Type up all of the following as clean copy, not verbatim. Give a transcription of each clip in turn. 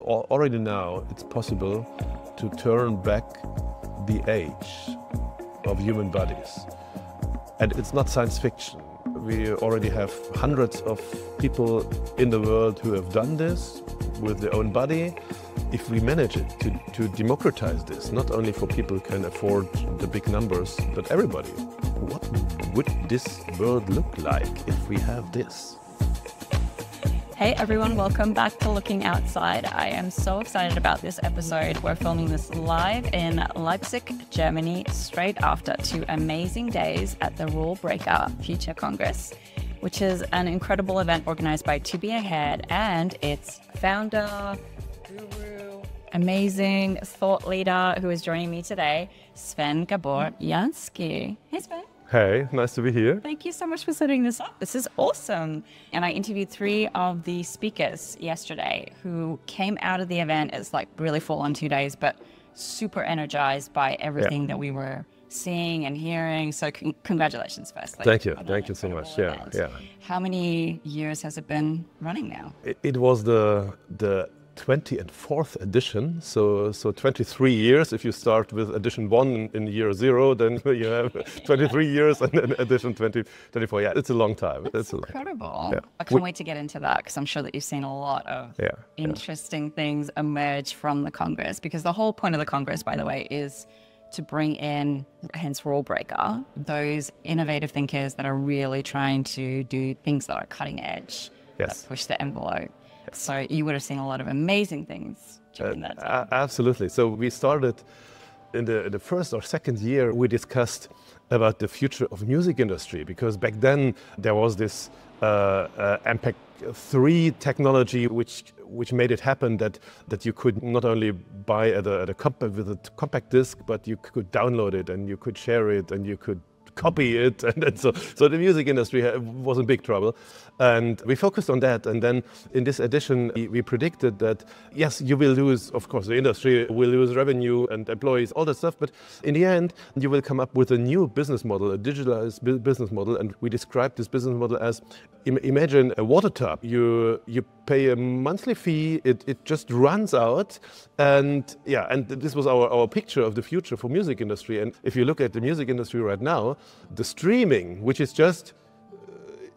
Already now, it's possible to turn back the age of human bodies. And it's not science fiction. We already have hundreds of people in the world who have done this with their own body. If we manage it to democratize this, not only for people who can afford the big numbers, but everybody, what would this world look like if we have this? Hey everyone, welcome back to Looking Outside. I am so excited about this episode. We're filming this live in Leipzig, Germany, straight after 2 amazing days at the Rule Breaker Future Congress, which is an incredible event organized by To Be Ahead and its founder, guru, amazing thought leader who is joining me today, Sven Gabor Janszky. Hey Sven. Hey, nice to be here. Thank you so much for setting this up. This is awesome. And I interviewed 3 of the speakers yesterday who came out of the event as like really full on 2 days, but super energized by everything that we were seeing and hearing. So congratulations firstly. Thank you. Thank you so much. Yeah. How many years has it been running now? It was the 24th edition, so 23 years. If you start with edition 1 in year 0, then you have 23 years, and then edition 24. Yeah, it's a long time. It's incredible. Yeah. I can't wait to get into that because I'm sure that you've seen a lot of interesting things emerge from the Congress, because the whole point of the Congress, by the way, is to bring in, hence Rule Breaker, those innovative thinkers that are really trying to do things that are cutting edge, that push the envelope. So you would have seen a lot of amazing things during that time. Absolutely. So we started in the first or second year, we discussed about the future of music industry, because back then there was this MPEG-3 technology which made it happen that you could not only buy with a compact disc, but you could download it and you could share it and you could copy it, and so the music industry was in big trouble, and we focused on that. And then in this edition we predicted that yes, you will lose, of course, the industry will lose revenue and employees, all that stuff, but in the end you will come up with a new business model, a digitalized business model. And we described this business model as, imagine a water tap. You pay a monthly fee, it just runs out, and this was our picture of the future for music industry. And if you look at the music industry right now, the streaming, which is just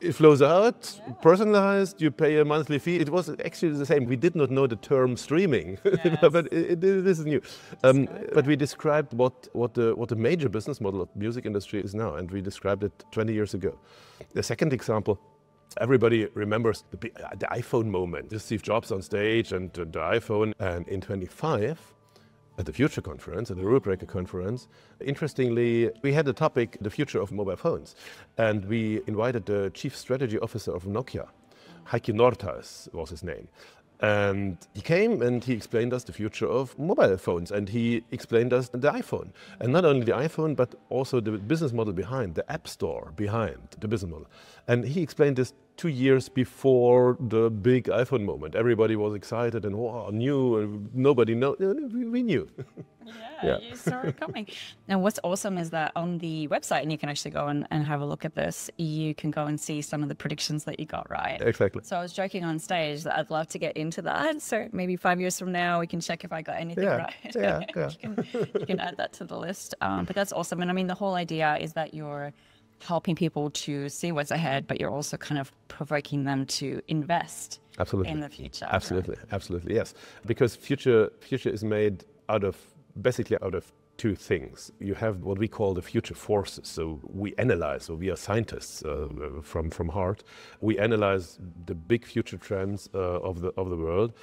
it flows out, personalized, you pay a monthly fee. It was actually the same. We did not know the term streaming, but this is new. But we described what the major business model of the music industry is now, and we described it 20 years ago. The second example, everybody remembers the iPhone moment. Just Steve Jobs on stage and the iPhone. And in 25, at the Future Conference, at the Rule Breaker Conference, interestingly, we had the topic, the future of mobile phones. And we invited the Chief Strategy Officer of Nokia, Heikki Nordhaus was his name. And he came and he explained us the future of mobile phones, and he explained us the iPhone. And not only the iPhone, but also the business model behind, the app store behind the business model. And he explained this 2 years before the big iPhone moment. Everybody was excited and new, and nobody knew. We knew. You saw it coming. And what's awesome is that on the website, and you can actually go and have a look at this, you can go and see some of the predictions that you got right. Exactly. So I was joking on stage that I'd love to get into that. So maybe 5 years from now, we can check if I got anything right. You can add that to the list. But that's awesome. And I mean, the whole idea is that you're helping people to see what's ahead, but you're also kind of provoking them to invest in the future. Absolutely, yes. Because future is made basically out of 2 things. You have what we call the future forces. So we analyze, so we are scientists from heart. We analyze the big future trends of the world.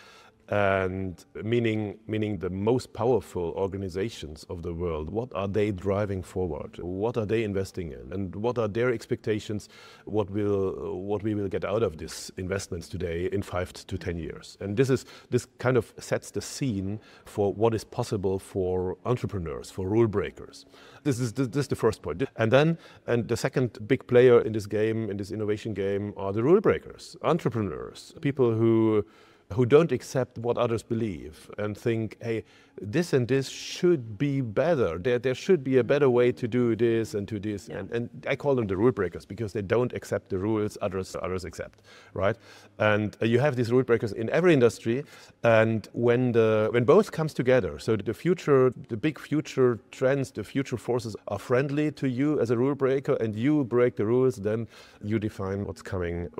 And meaning the most powerful organizations of the world, what are they driving forward? What are they investing in? And what are their expectations? What we will get out of these investments today in 5 to 10 years? And this kind of sets the scene for what is possible for entrepreneurs, for rule breakers. This is the first point. And the second big player in this game, in this innovation game, are the rule breakers, entrepreneurs, people who who don't accept what others believe and think, hey, this and this should be better. There should be a better way to do this and to this. Yeah. And I call them the rule breakers because they don't accept the rules others accept, right? And you have these rule breakers in every industry. And when both comes together, so the big future trends, the future forces are friendly to you as a rule breaker, and you break the rules, then you define what's coming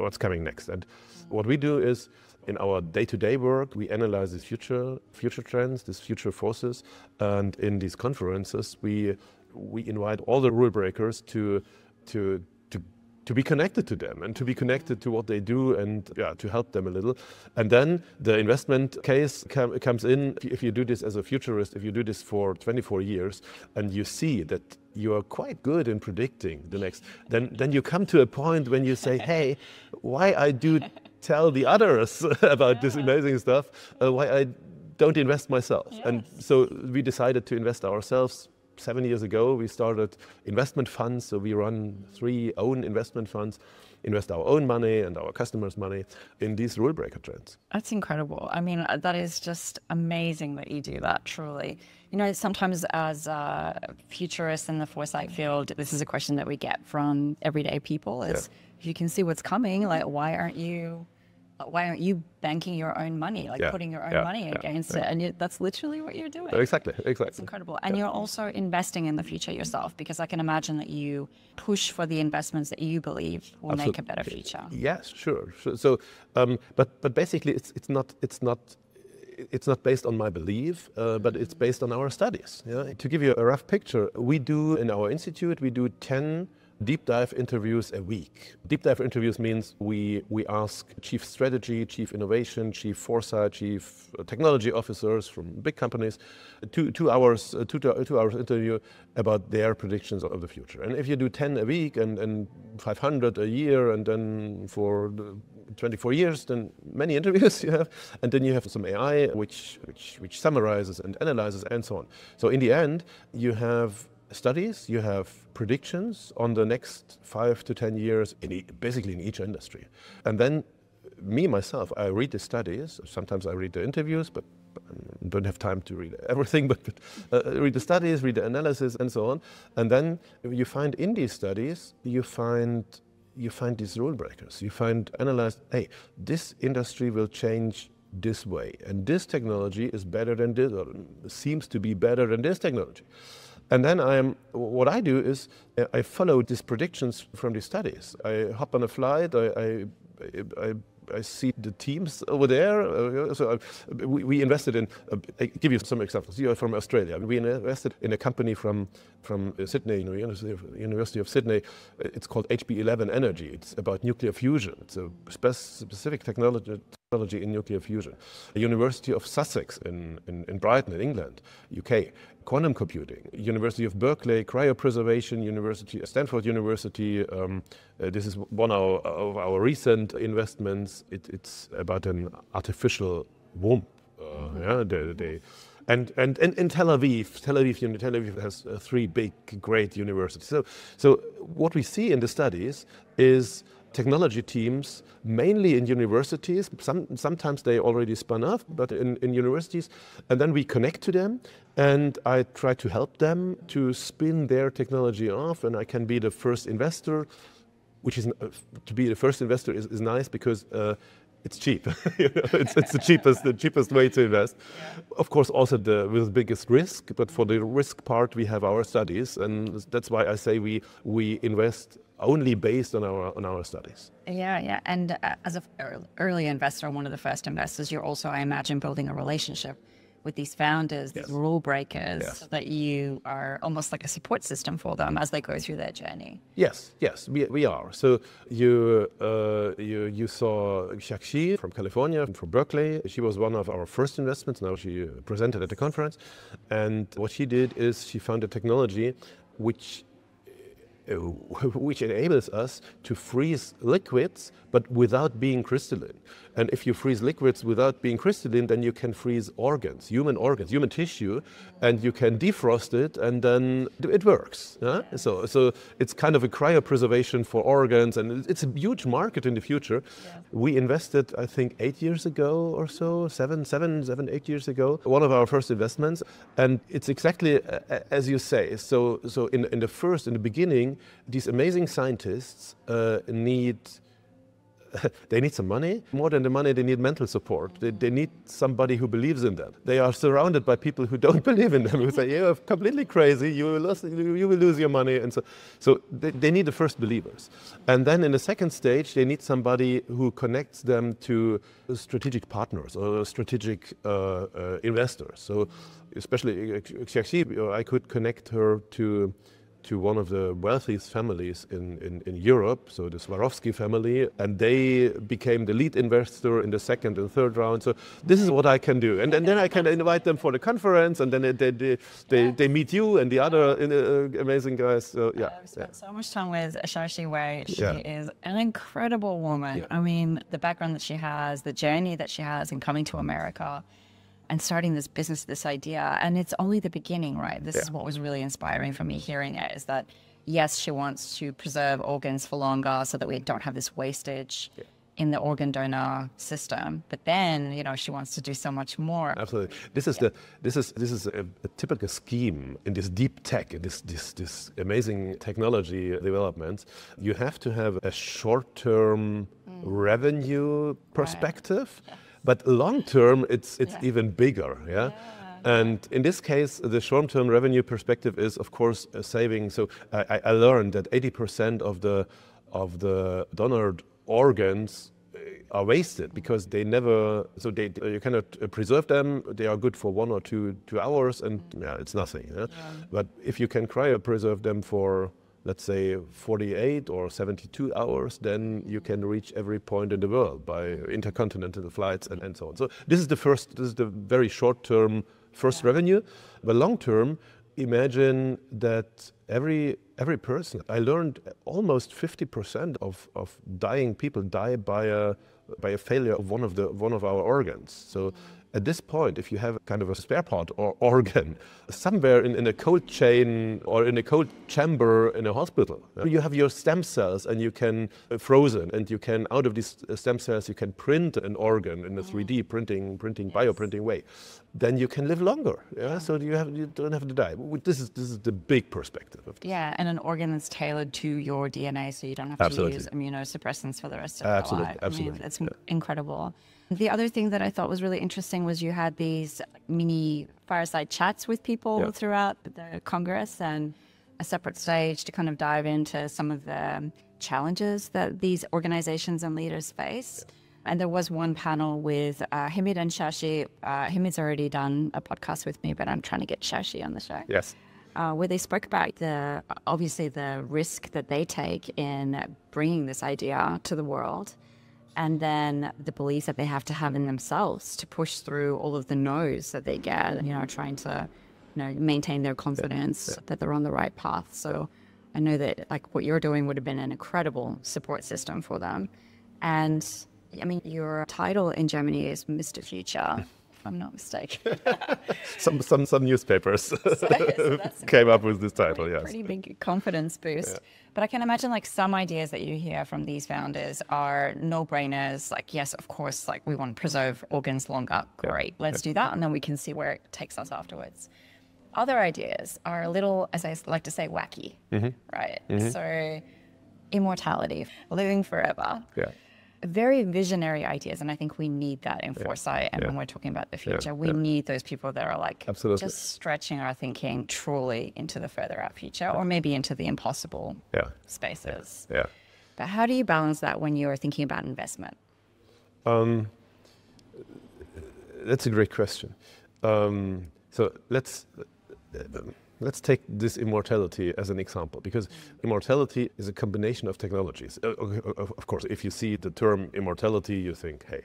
next. And what we do is, in our day-to-day work, we analyze these future trends, these future forces, and in these conferences, we invite all the rule breakers to be connected to them and to be connected to what they do, and to help them a little. And then the investment case comes in. If you do this as a futurist, if you do this for 24 years, and you see that you are quite good in predicting the next, then you come to a point when you say, hey, why I do tell the others about this amazing stuff, why I don't invest myself. Yes. And so we decided to invest ourselves. 7 years ago, we started investment funds. So we run 3 own investment funds, invest our own money and our customers' money in these rule breaker trends. That's incredible. I mean, that is just amazing that you do that, truly. You know, sometimes as futurists in the foresight field, this is a question that we get from everyday people is, if you can see what's coming, like, why aren't you banking your own money, like putting your own money against it? And that's literally what you're doing. Exactly. It's incredible. And you're also investing in the future yourself, because I can imagine that you push for the investments that you believe will make a better future. Yes, sure. So, but basically, it's not based on my belief, but it's based on our studies. Yeah? To give you a rough picture, in our institute, we do 10 deep dive interviews a week. Deep dive interviews means we ask chief strategy, chief innovation, chief foresight, chief technology officers from big companies, 2 hours interview about their predictions of the future. And if you do 10 a week and 500 a year, and then for 24 years, then many interviews you have, and then you have some AI which summarizes and analyzes and so on. So in the end, you have studies, you have predictions on the next 5 to 10 years, basically in each industry. And then myself, I read the studies. Sometimes I read the interviews, but I don't have time to read everything, but read the studies, read the analysis, and so on. And then you find in these studies, you find these rule breakers. You find analyzed, hey, this industry will change this way, and this technology is better than this, or seems to be better than this technology. And then what I do is I follow these predictions from these studies. I hop on a flight, I see the teams over there. So we invested in, I give you some examples. You are from Australia. We invested in a company from Sydney, University of Sydney. It's called HB11 Energy. It's about nuclear fusion. It's a specific technology in nuclear fusion. The University of Sussex in Brighton, in England, UK. Quantum computing. University of Berkeley, Cryopreservation, Stanford University. This is one of our recent investments. It's about an artificial womb. And in Tel Aviv has 3 big, great universities. So what we see in the studies is technology teams, mainly in universities. Sometimes they already spun off, but in universities. And then we connect to them, and I try to help them to spin their technology off, and I can be the first investor, which is, to be the first investor is nice because it's cheap. It's the cheapest way to invest. Yeah. Of course, also with the biggest risk, but for the risk part, we have our studies, and that's why I say we invest only based on our studies. Yeah. And as an early investor, one of the first investors, you're also, I imagine, building a relationship with these founders, these rule breakers, so that you are almost like a support system for them as they go through their journey. Yes, we are. So you saw Janszky from California, from Berkeley. She was one of our first investments. Now she presented at the conference. And what she did is she found a technology which which enables us to freeze liquids, but without being crystalline. And if you freeze liquids without being crystalline, then you can freeze organs, human tissue, and you can defrost it, and then it works. Yeah? So it's kind of a cryopreservation for organs, and it's a huge market in the future. Yeah. We invested, I think, 8 years ago or so, 8 years ago, one of our first investments, and it's exactly as you say. So in the beginning, these amazing scientists need some money. More than the money, they need mental support. They need somebody who believes in them. They are surrounded by people who don't believe in them, who say, you're completely crazy, you will lose your money. And so they need the first believers. And then in the second stage, they need somebody who connects them to strategic partners or strategic investors. So especially I could connect her to one of the wealthiest families in Europe, so the Swarovski family, and they became the lead investor in the second and third round. So this is what I can do. And then I can invite them for the conference, and then they meet you and the other amazing guys. So, yeah. I've spent so much time with Shashi, where she is an incredible woman. Yeah. I mean, the background that she has, the journey that she has in coming to America, and starting this business, this idea, and it's only the beginning, right? This is what was really inspiring for me hearing it, is that, yes, she wants to preserve organs for longer so that we don't have this wastage in the organ donor system. But then, she wants to do so much more. Absolutely. This is a typical scheme in this deep tech, in this amazing technology developments. You have to have a short-term revenue perspective. Right. But long term, it's even bigger, And in this case, the short-term revenue perspective is, of course, a saving. So I learned that 80% of the donored organs are wasted because they never. So you cannot preserve them. They are good for 1 or 2 hours, and it's nothing. But if you can cryopreserve them for, let's say, 48 or 72 hours, then you can reach every point in the world by intercontinental flights and so on. So this is the very short-term first revenue. But long-term, imagine that every person, I learned almost 50% of dying people die by a failure of one of our organs. So at this point, if you have kind of a spare part or organ somewhere in a cold chain or in a cold chamber in a hospital, you have your stem cells and you can frozen, and you can, out of these stem cells, you can print an organ in a 3D printing, bioprinting way. Then you can live longer. So you don't have to die. This is the big perspective of this. Yeah, and an organ that's tailored to your DNA, so you don't have to use immunosuppressants for the rest of your life. Absolutely. I mean, it's incredible. The other thing that I thought was really interesting was you had these mini fireside chats with people throughout the Congress, and a separate stage to kind of dive into some of the challenges that these organizations and leaders face. And there was one panel with Hamid and Shashi. Hamid's already done a podcast with me, but I'm trying to get Shashi on the show. Yes. Where they spoke about obviously the risk that they take in bringing this idea to the world, and then the beliefs that they have to have in themselves to push through all of the no's that they get, trying to, maintain their confidence that they're on the right path. So I know that what you're doing would have been an incredible support system for them. And I mean, your title in Germany is Mr. Future, if I'm not mistaken. some newspapers came up with this title, yes. Pretty big confidence boost. Yeah. But I can imagine some ideas that you hear from these founders are no-brainers. Yes, of course, we want to preserve organs longer. Great, let's do that, and then we can see where it takes us afterwards. Other ideas are a little, as I like to say, wacky, right? Mm-hmm. So immortality, living forever. Yeah. Very visionary ideas, and I think we need that in foresight. And when we're talking about the future, we need those people that are Absolutely. Just stretching our thinking truly into the further out future, or maybe into the impossible spaces. Yeah. But how do you balance that when you're thinking about investment? That's a great question. So let's take this immortality as an example, because immortality is a combination of technologies. Of course, if you see the term immortality, you think, hey,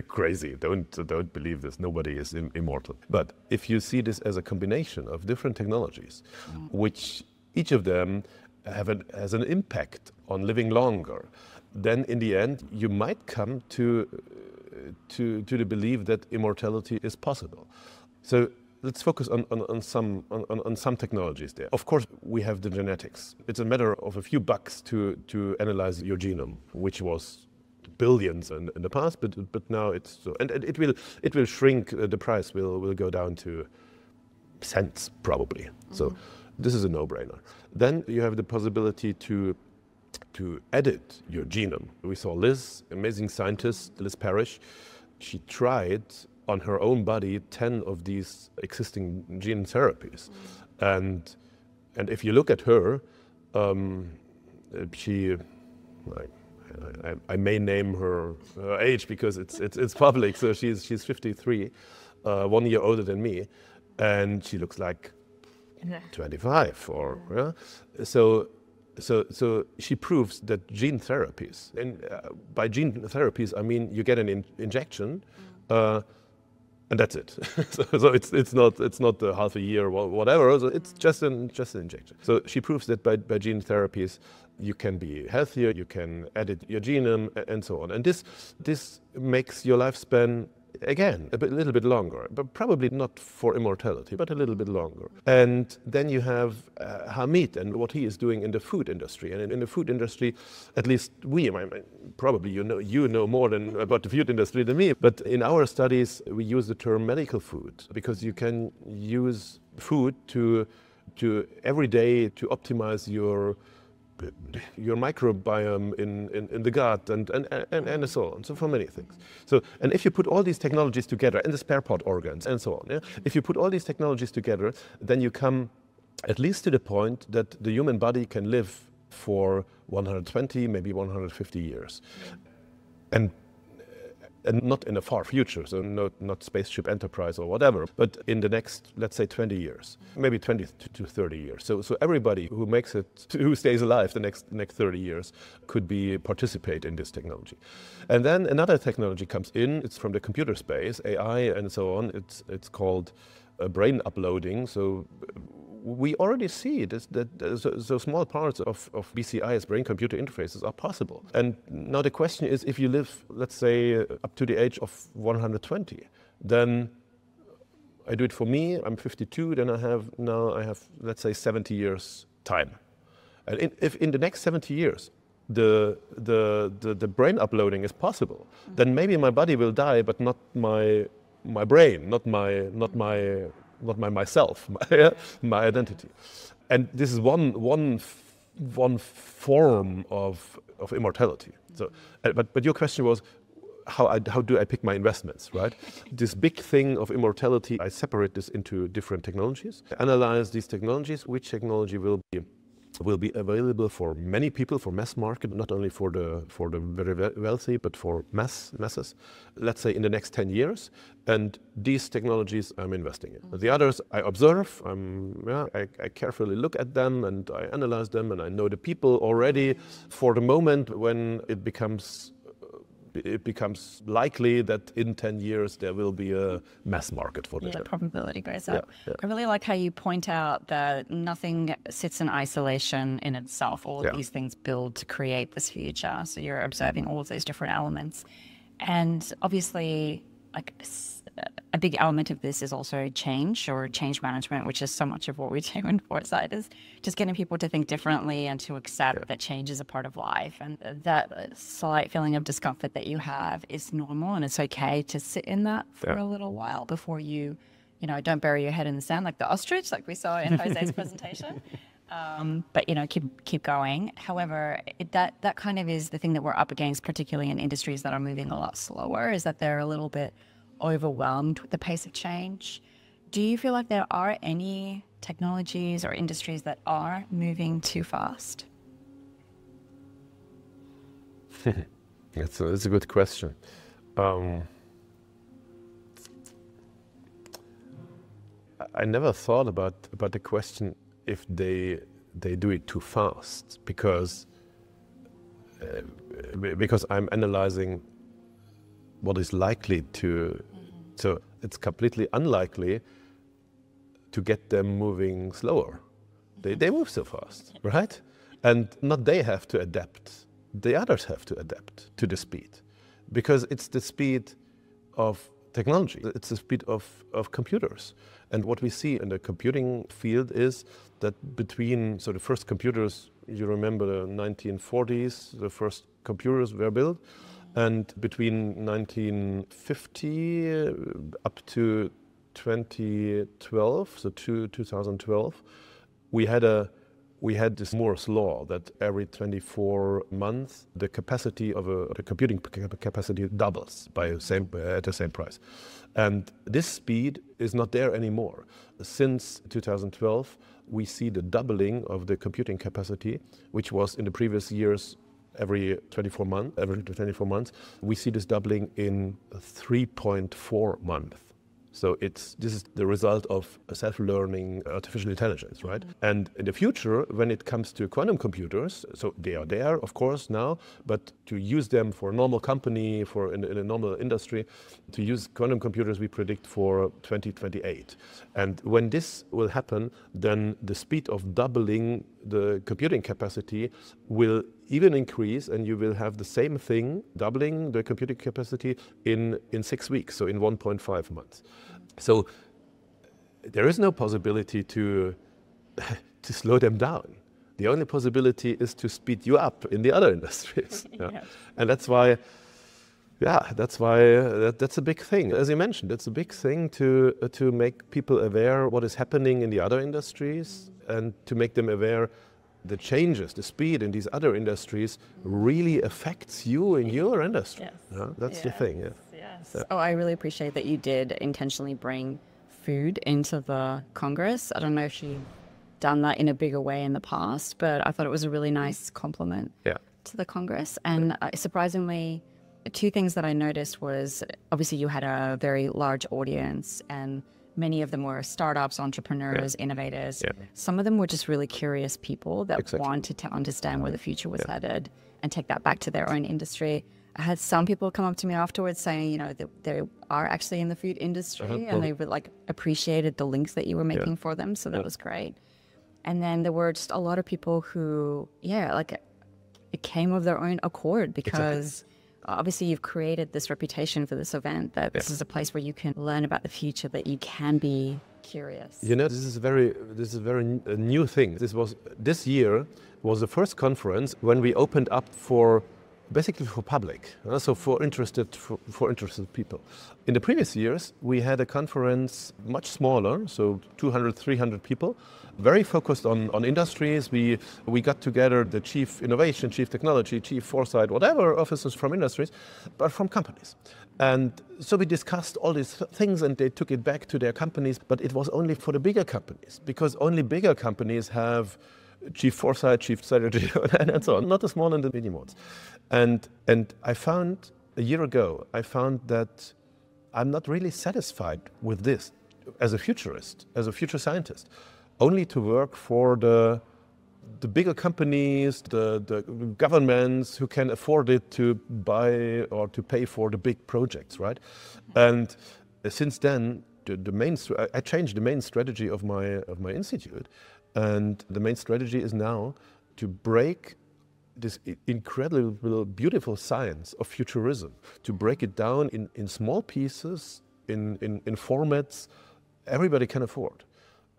crazy, don't believe this, nobody is immortal. But if you see this as a combination of different technologies, which each of them has an impact on living longer, then in the end you might come to the belief that immortality is possible. So let's focus on some technologies there. Of course, we have the genetics. It's a matter of a few bucks to analyze your genome, which was billions in the past, but now it's so, and it will shrink. The price will go down to cents probably. So this is a no-brainer. Then you have the possibility to edit your genome. We saw Liz, amazing scientist, Liz Parrish. She tried on her own body 10 of these existing gene therapies, and if you look at her, she. I may name her age because it's public. So she's 53, 1 year older than me, and she looks like 25. Or so she proves that gene therapies, and by gene therapies I mean you get an injection, and that's it. so it's not a half a year or whatever. So it's just an injection. So she proves that by gene therapies you can be healthier, you can edit your genome, and so on. And this makes your lifespan, again, a little bit longer, but probably not for immortality, but a little bit longer. And then you have Hamid and what he is doing in the food industry. And in the food industry, at least probably you know more about the food industry than me, but in our studies we use the term medical food because you can use food to every day to optimize your microbiome in the gut and so on. So for many things. So, and if you put all these technologies together, and the spare part organs and so on, if you put all these technologies together, then you come at least to the point that the human body can live for 120, maybe 150 years. And not in a far future, so not Spaceship Enterprise or whatever, but in the next, let's say 20 years, maybe 20 to 30 years. So everybody who makes it, who stays alive the next 30 years could participate in this technology. And then another technology comes in, it's from the computer space, AI and so on, it's called brain uploading. So we already see this, that so small parts of BCI's brain-computer interfaces are possible. And now the question is, if you live, let's say, up to the age of 120, then I do it for me, I'm 52, then I have, let's say, 70 years time. And if in the next 70 years, the brain uploading is possible, then maybe my body will die, but not my brain, not myself, my identity. And this is one form of immortality. So, but your question was, how do I pick my investments, right? This big thing of immortality, I separate this into different technologies, analyze these technologies, which technology will be available for many people, for mass market, not only for the very wealthy, but for masses, let's say in the next 10 years. And these technologies I'm investing in. The others I observe, I carefully look at them and I analyze them, and I know the people already for the moment when it becomes likely that in 10 years there will be a mass market for the probability goes up. I really like how you point out that nothing sits in isolation in itself. All of these things build to create this future. So you're observing all of those different elements. And obviously, like a big element of this is also change management, which is so much of what we do in Foresight, is just getting people to think differently and to accept that change is a part of life. And that slight feeling of discomfort that you have is normal, and it's okay to sit in that for a little while before you don't bury your head in the sand like the ostrich, like we saw in Jose's presentation. But keep going. However, that kind of is the thing that we're up against, particularly in industries that are moving a lot slower, is that they're a little bit overwhelmed with the pace of change. Do you feel like there are any technologies or industries that are moving too fast? That's a good question. I never thought about the question if they do it too fast, because I'm analyzing what is likely to, so it's completely unlikely to get them moving slower. They move so fast, right? And not they have to adapt, the others have to adapt to the speed. Because it's the speed of technology, it's the speed of computers. And what we see in the computing field is that between, so the first computers, you remember the 1940s, the first computers were built, and between 1950 up to 2012, so 2012, we had this Moore's law that every 24 months the capacity of the computing capacity doubles at the same price, and this speed is not there anymore. Since 2012, we see the doubling of the computing capacity, which was in the previous years every 24 months. We see this doubling in 3.4 months. So this is the result of self-learning artificial intelligence, right? And in the future, when it comes to quantum computers, so they are there, of course, now, but to use them for a normal company, in a normal industry, to use quantum computers, we predict for 2028. And when this will happen, then the speed of doubling the computing capacity will even increase, and you will have the same thing, doubling the computing capacity in 6 weeks, so in 1.5 months. So there is no possibility to slow them down. The only possibility is to speed you up in the other industries. Yeah. And that's why that's a big thing. As you mentioned, it's a big thing to make people aware what is happening in the other industries, and to make them aware the changes, the speed in these other industries really affects you in your industry. Yes. Yeah, that's the thing. Yeah. Yes. Yeah. Oh, I really appreciate that you did intentionally bring food into the Congress. I don't know if you've done that in a bigger way in the past, but I thought it was a really nice compliment to the Congress. And surprisingly, two things that I noticed was, obviously you had a very large audience, and many of them were startups, entrepreneurs, innovators. Yeah. Some of them were just really curious people that wanted to understand where the future was headed and take that back to their own industry. I had some people come up to me afterwards saying, that they are actually in the food industry, and they would appreciated the links that you were making for them. So that was great. And then there were just a lot of people who, it came of their own accord, because obviously you've created this reputation for this event, that this is a place where you can learn about the future, that you can be curious. This is a very new thing. This year was the first conference when we opened up basically for public, so for interested people. In the previous years, we had a conference much smaller, so 200, 300 people, very focused on industries. We got together the chief innovation, chief technology, chief foresight, whatever officers from industries, but from companies. And so we discussed all these things, and they took it back to their companies, but it was only for the bigger companies, because only bigger companies have chief foresight, chief strategy, and so on, not the small and the medium ones. And I found, a year ago, that I'm not really satisfied with this as a futurist, as a future scientist, only to work for the bigger companies, the governments who can afford it to buy or to pay for the big projects, right? And since then, I changed the main strategy of my institute, and the main strategy is now to break this incredible, beautiful science of futurism, to break it down in small pieces, in formats everybody can afford.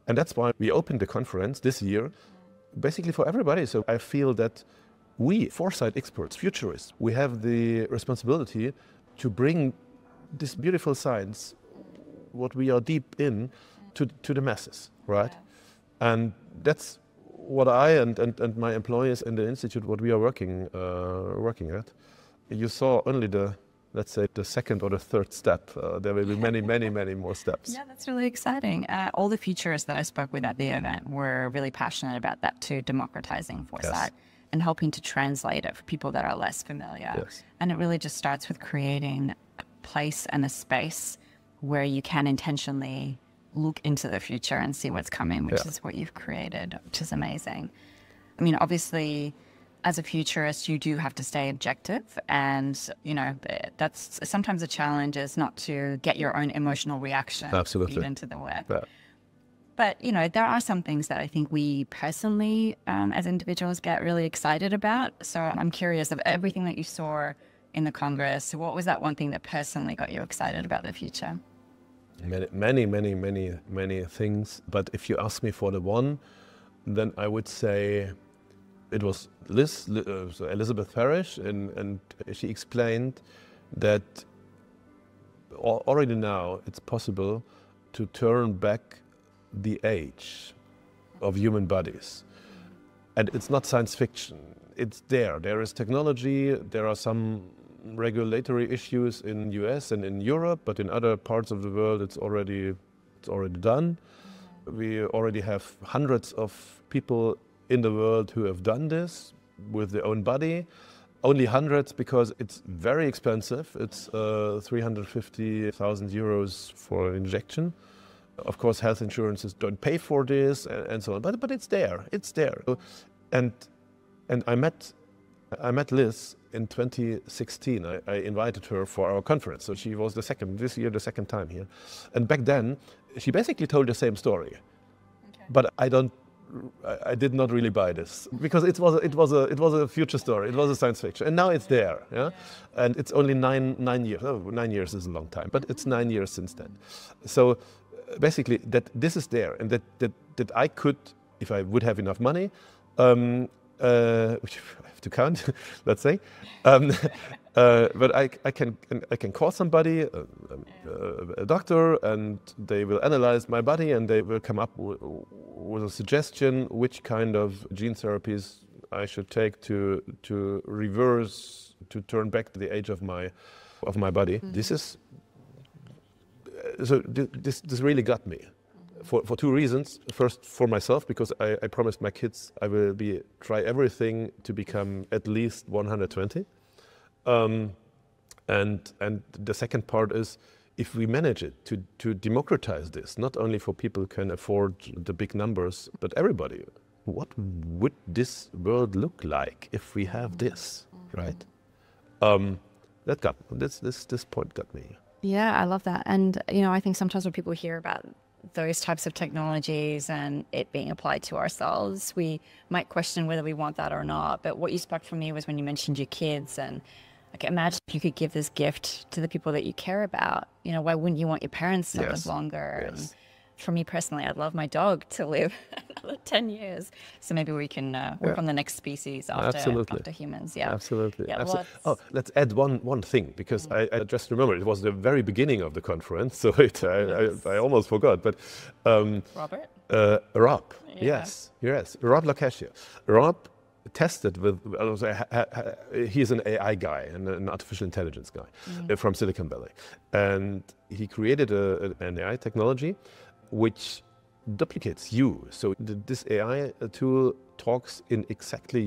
And that's why we opened the conference this year, basically for everybody. So I feel that we, foresight experts, futurists, we have the responsibility to bring this beautiful science, what we are deep in, to the masses, right? Yeah. And that's what I and my employees in the institute, what we are working at. You saw only let's say the second or the third step. There will be many more steps. Yeah, that's really exciting. All the futurists that I spoke with at the event were really passionate about that too, democratizing foresight and helping to translate it for people that are less familiar. Yes. And it really just starts with creating a place and a space where you can intentionally look into the future and see what's coming, which is what you've created, which is amazing. I mean, obviously, as a futurist, you do have to stay objective, and that's sometimes a challenge, is not to get your own emotional reaction into the work. Yeah. But, you know, there are some things that I think we personally, as individuals, get really excited about. So I'm curious, of everything that you saw in the Congress, what was that one thing that personally got you excited about the future? Many things. But if you ask me for the one, then I would say it was Elizabeth Parrish, and she explained that already now it's possible to turn back the age of human bodies. And it's not science fiction. It's there. There is technology. There are some regulatory issues in US and in Europe, but in other parts of the world it's already done. We already have hundreds of people in the world who have done this with their own body. Only hundreds because it's very expensive. It's 350,000 euros for an injection. Of course, health insurances don't pay for this and so on, but it's there. It's there. And I met Liz in 2016. I invited her for our conference. So she was this year the second time here. And back then, she basically told the same story. Okay. But I did not really buy this because it was a future story. It was a science fiction, and now it's there. Yeah, and it's only 9 years. Oh, 9 years is a long time, but it's 9 years since then. So basically, that this is there, and that I could, if I would have enough money, which I have to count, let's say. But I can call somebody, a doctor, and they will analyze my body, and they will come up with a suggestion which kind of gene therapies I should take to turn back the age of my body. Mm-hmm. This really got me. For two reasons. First, for myself, because I promised my kids I will try everything to become at least 120. And the second part is, if we manage it to democratize this, not only for people who can afford the big numbers, but everybody, what would this world look like if we have this, right? This point got me. Yeah, I love that. And, you know, I think sometimes when people hear about those types of technologies and it being applied to ourselves, we might question whether we want that or not. But what you sparked for me was when you mentioned your kids, and like, imagine if you could give this gift to the people that you care about. You know, why wouldn't you want your parents to live longer? Yes. And for me personally, I'd love my dog to live another 10 years. So maybe we can work on the next species after humans. Yeah, absolutely. Yeah, let's add one thing, because I just remember it was the very beginning of the conference, so I almost forgot. But Robert? Rob, yes, Rob Lacascia. Rob tested with, he's an AI guy and an artificial intelligence guy from Silicon Valley. And he created an AI technology which duplicates you. So this AI tool talks in exactly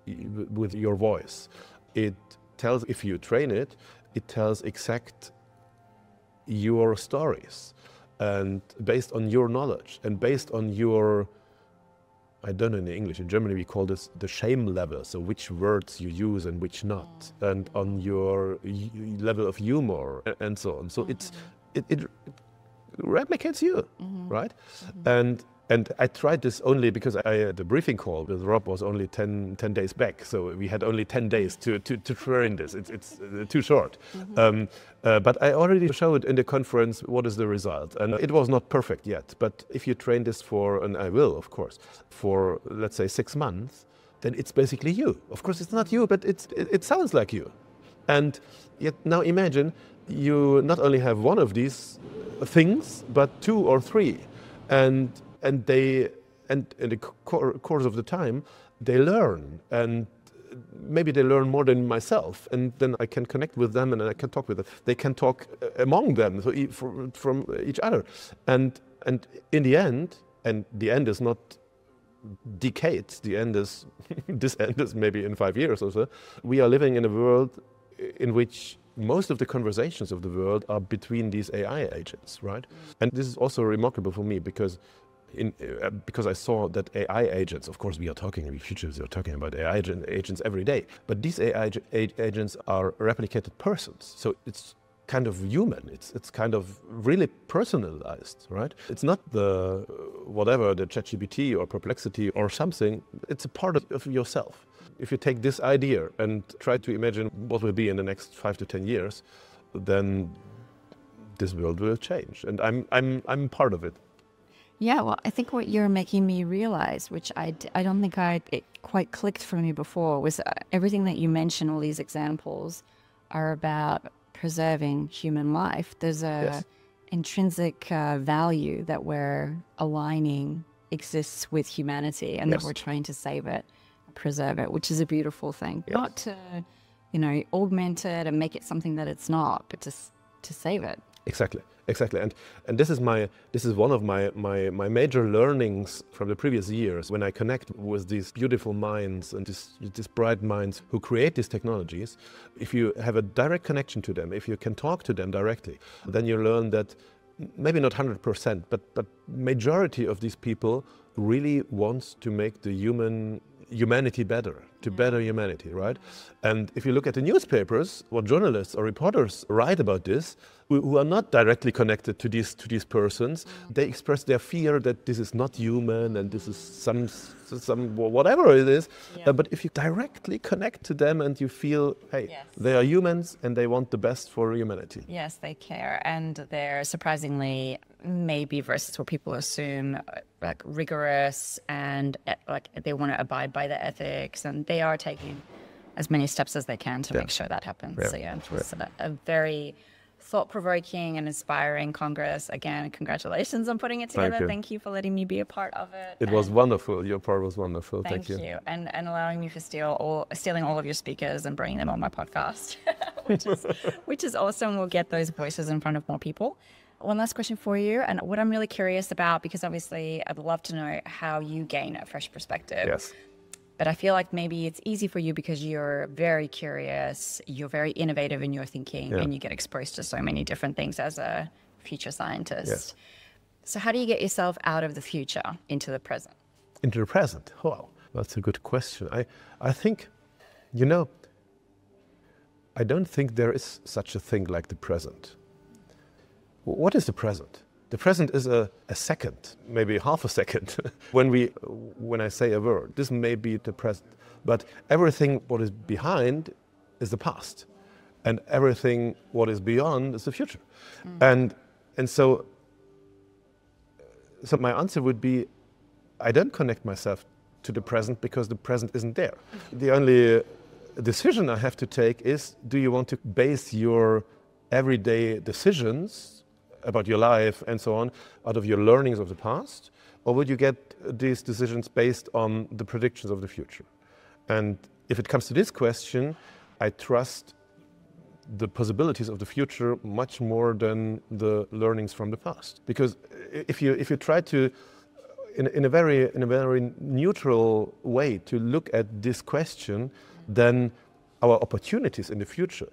with your voice. It tells, if you train it, it tells exact your stories. And based on your knowledge and based on your, I don't know in English, in Germany we call this the shame level, so which words you use and which not, and on your level of humor and so on. So it replicates you, right? And I tried this only because the briefing call with Rob was only 10 days back, so we had only 10 days to train this. It's too short. But I already showed in the conference what is the result, and it was not perfect yet. But if you train this for, and I will, of course, for let's say 6 months, then it's basically you. Of course, it's not you, but it sounds like you. And yet now imagine you not only have one of these things, but 2 or 3, and in the course of the time, they learn, and maybe they learn more than myself, and then I can connect with them and I can talk with them. They can talk among them, so from each other, and in the end, and the end is not decades. The end is this end is maybe in 5 years or so. We are living in a world in which most of the conversations of the world are between these AI agents, right? And this is also remarkable for me because I saw that AI agents, of course we are talking in the future, we are talking about AI agents every day, but these AI agents are replicated persons. So it's kind of human. It's kind of really personalized, right? It's not the whatever, the ChatGPT or Perplexity or something. It's a part of yourself. If you take this idea and try to imagine what will be in the next 5 to 10 years, then this world will change, and I'm part of it. Yeah, well, I think what you're making me realize, which I don't think it quite clicked for me before, was everything that you mentioned, all these examples, are about preserving human life. There's a intrinsic value that we're aligning exists with humanity, and that we're trying to save it, preserve it, which is a beautiful thing. Not to, augment it and make it something that it's not, but to save it. Exactly. And this is one of my major learnings from the previous years, when I connect with these beautiful minds and these bright minds who create these technologies. If you have a direct connection to them, if you can talk to them directly, then you learn that maybe not 100%, but majority of these people really wants to make the humanity better, to better humanity, right? And if you look at the newspapers, what journalists or reporters write about this, who are not directly connected to these persons, they express their fear that this is not human and this is some whatever it is. But if you directly connect to them and you feel, hey, they are humans and they want the best for humanity. Yes, they care, and they're surprisingly, maybe versus what people assume, like rigorous, and like they want to abide by the ethics, and they are taking as many steps as they can to make sure that happens. So it was a very thought-provoking and inspiring Congress. Again, congratulations on putting it together. Thank you for letting me be a part of it. It was wonderful. Your part was wonderful. Thank you. And allowing me to stealing all of your speakers and bringing them on my podcast, which is awesome. We'll get those voices in front of more people. One last question for you, and what I'm really curious about, because obviously I'd love to know how you gain a fresh perspective. Yes. But I feel like maybe it's easy for you because you're very curious, you're very innovative in your thinking, and you get exposed to so many different things as a future scientist. Yes. So how do you get yourself out of the future into the present? Into the present? Wow, that's a good question. I think, I don't think there is such a thing like the present. What is the present? The present is a second, maybe half a second, when I say a word. This may be the present, but everything what is behind is the past, and everything what is beyond is the future. And so my answer would be, I don't connect myself to the present because the present isn't there. The only decision I have to take is, do you want to base your everyday decisions about your life and so on out of your learnings of the past, or would you get these decisions based on the predictions of the future? And if it comes to this question, I trust the possibilities of the future much more than the learnings from the past. Because if you try to, in a very neutral way, to look at this question, then our opportunities in the future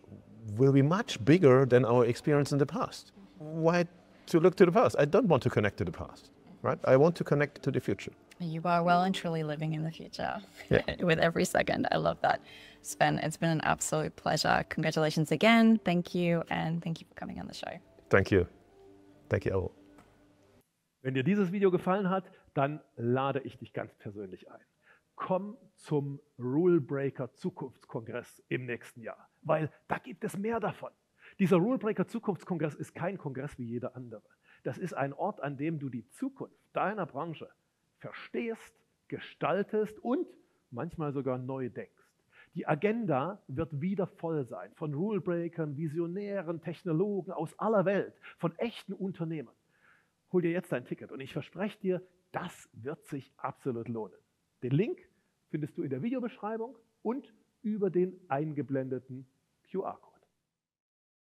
will be much bigger than our experience in the past. Why to look to the past? I don't want to connect to the past, right? I want to connect to the future. You are well and truly living in the future with every second. I love that. Sven, it's been an absolute pleasure. Congratulations again. Thank you. And thank you for coming on the show. Thank you. Thank you all. Wenn dir dieses Video gefallen hat, dann lade ich dich ganz persönlich ein. Komm zum Rule Breaker Zukunftskongress im nächsten Jahr, weil da gibt es mehr davon. Dieser Rule Breaker Zukunftskongress ist kein Kongress wie jeder andere. Das ist ein Ort, an dem du die Zukunft deiner Branche verstehst, gestaltest und manchmal sogar neu denkst. Die Agenda wird wieder voll sein von Rule Breakern, Visionären, Technologen aus aller Welt, von echten Unternehmern. Hol dir jetzt dein Ticket und ich verspreche dir, das wird sich absolut lohnen. Den Link findest du in der Videobeschreibung und über den eingeblendeten QR-Code.